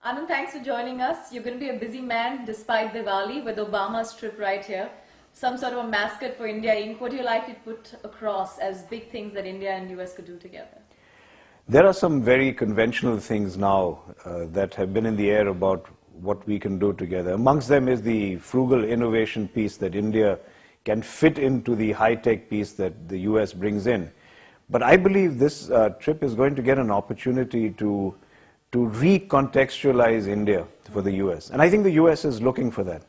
Anand, thanks for joining us. You're going to be a busy man despite Diwali with Obama's trip right here. Some sort of a mascot for India Inc. What do you like to put across as big things that India and US could do together? There are some very conventional things now that have been in the air about what we can do together. Amongst them is the frugal innovation piece that India can fit into the high-tech piece that the US brings in. But I believe this trip is going to get an opportunity to recontextualize India for the US. And I think the US is looking for that.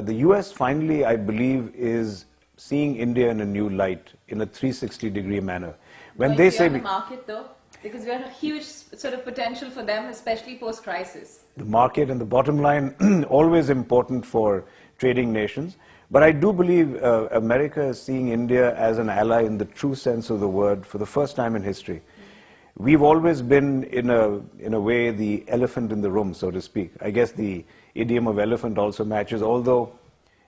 The US finally, I believe, is seeing India in a new light, in a 360-degree manner. When they say the market, though, because we have a huge sort of potential for them, especially post-crisis. The market and the bottom line, always important for trading nations. But I do believe America is seeing India as an ally in the true sense of the word for the first time in history. We've always been, in a way, the elephant in the room, so to speak. I guess the idiom of elephant also matches, although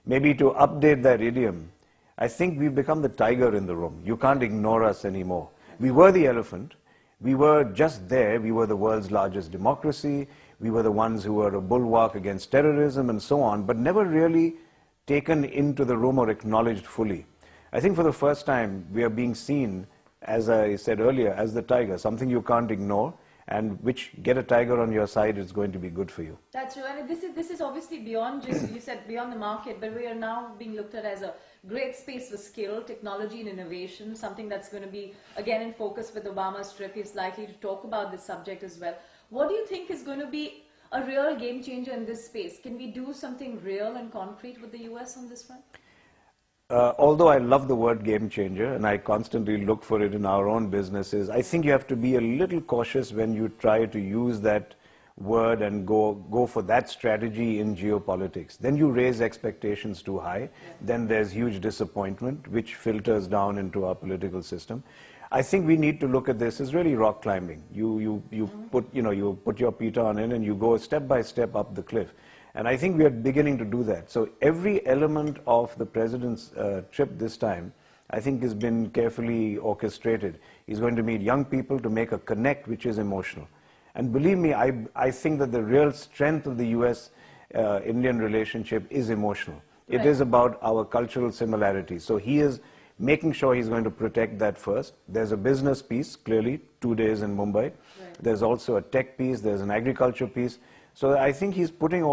maybe to update that idiom, I think we've become the tiger in the room. You can't ignore us anymore. We were the elephant. We were just there. We were the world's largest democracy. We were the ones who were a bulwark against terrorism and so on, but never really taken into the room or acknowledged fully. I think for the first time, we are being seen, as I said earlier, as the tiger, something you can't ignore, and which get a tiger on your side is going to be good for you. That's true, and this is obviously beyond just, you said, beyond the market, but we are now being looked at as a great space for skill, technology and innovation, something that's going to be, again, in focus with Obama's trip. He's likely to talk about this subject as well. What do you think is going to be a real game changer in this space? Can we do something real and concrete with the US on this front? Although I love the word game changer and I constantly look for it in our own businesses, I think you have to be a little cautious when you try to use that word and go for that strategy in geopolitics. Then you raise expectations too high, then there's huge disappointment which filters down into our political system. I think we need to look at this as really rock climbing. You put your piton in and you go step by step up the cliff. And I think we are beginning to do that. So every element of the president's trip this time, I think, has been carefully orchestrated. He's going to meet young people to make a connect which is emotional. And believe me, I think that the real strength of the US-Indian relationship is emotional. Right. It is about our cultural similarities. So he is making sure he's going to protect that first. There's a business piece, clearly, 2 days in Mumbai. Right. There's also a tech piece, there's an agriculture piece. So I think he's putting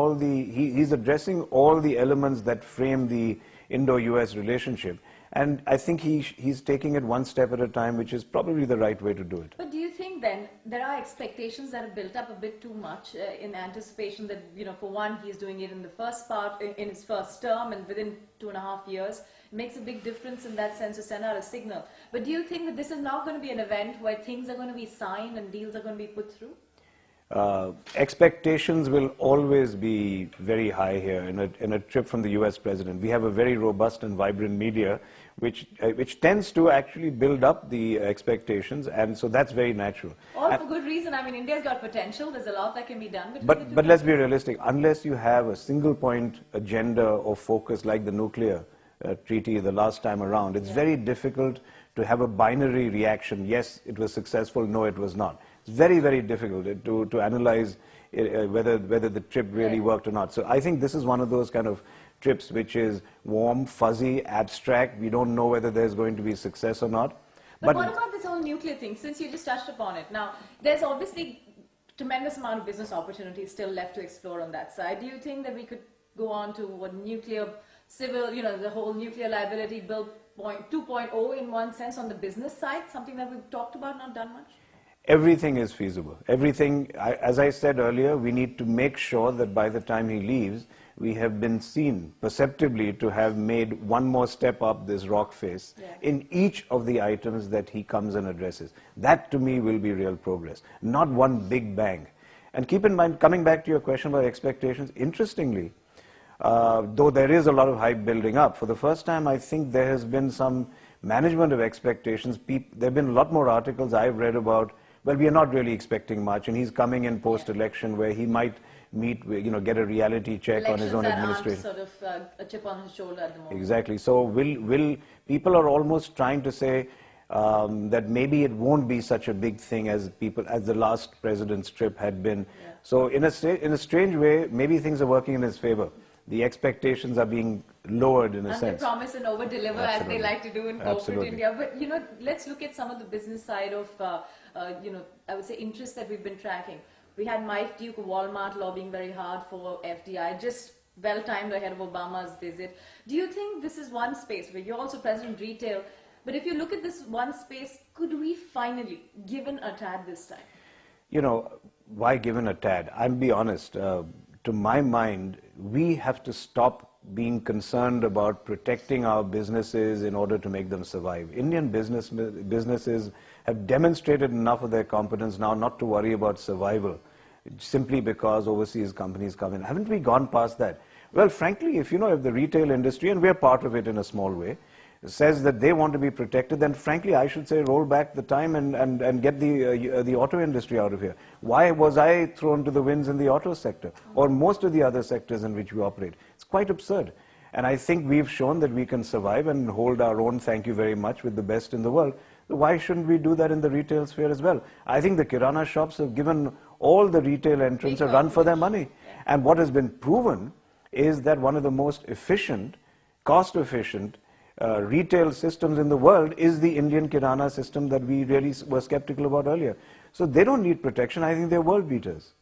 he's addressing all the elements that frame the Indo-US relationship. And I think he's taking it one step at a time, which is probably the right way to do it. But do you think then there are expectations that have built up a bit too much in anticipation that, for one, he's doing it in the first part, in his first term, and within 2.5 years, it makes a big difference in that sense to send out a signal. But do you think that this is now going to be an event where things are going to be signed and deals are going to be put through? Expectations will always be very high here in a trip from the US president. We have a very robust and vibrant media which tends to actually build up the expectations, and so that's very natural. All for good reason. I mean, India's got potential. There's a lot that can be done. But let's be realistic. Unless you have a single point agenda or focus like the nuclear treaty the last time around, it's very difficult to have a binary reaction. Yes, it was successful. No, it was not. It's very, very difficult to analyze whether the trip really worked or not. So I think this is one of those kind of trips which is warm, fuzzy, abstract. We don't know whether there's going to be success or not. But what about this whole nuclear thing, since you just touched upon it? Now, there's obviously tremendous amount of business opportunities still left to explore on that side. Do you think that we could go on to what nuclear, civil, the whole nuclear liability bill 2.0 in one sense on the business side, something that we've talked about, not done much? Everything is feasible. Everything, as I said earlier, we need to make sure that by the time he leaves, we have been seen perceptibly to have made one more step up this rock face in each of the items that he comes and addresses. That, to me, will be real progress, not one big bang. And keep in mind, coming back to your question about expectations, interestingly, though there is a lot of hype building up, for the first time, I think there has been some management of expectations. There have been a lot more articles I've read about, well, we are not really expecting much, and he's coming in post-election where he might meet, get a reality check on his own administration. Sort of a chip on his shoulder at the moment. Exactly. So people are almost trying to say that maybe it won't be such a big thing as the last president's trip had been. So in a strange way, maybe things are working in his favor. The expectations are being lowered in a sense. Under promise and over deliver, as they like to do in corporate Absolutely. India. But let's look at some of the business side of I would say interest that we've been tracking. We had Mike Duke of Walmart lobbying very hard for FDI, just well timed ahead of Obama's visit. Do you think this is one space where you're also present in retail? But if you look at this one space, could we finally give in a tad this time? Why given a tad? I'll be honest. To my mind, we have to stop being concerned about protecting our businesses in order to make them survive. Indian businesses have demonstrated enough of their competence now not to worry about survival simply because overseas companies come in. Haven't we gone past that? Well, frankly, if the retail industry, and we're part of it in a small way, says that they want to be protected, then frankly, I should say roll back the time and get the auto industry out of here. Why was I thrown to the winds in the auto sector or most of the other sectors in which we operate? It's quite absurd. And I think we've shown that we can survive and hold our own, thank you very much, with the best in the world. So why shouldn't we do that in the retail sphere as well? I think the Kirana shops have given all the retail entrants a run for their money. And what has been proven is that one of the most efficient, cost-efficient, retail systems in the world is the Indian Kirana system that we really were skeptical about earlier. So they don't need protection. I think they're world beaters.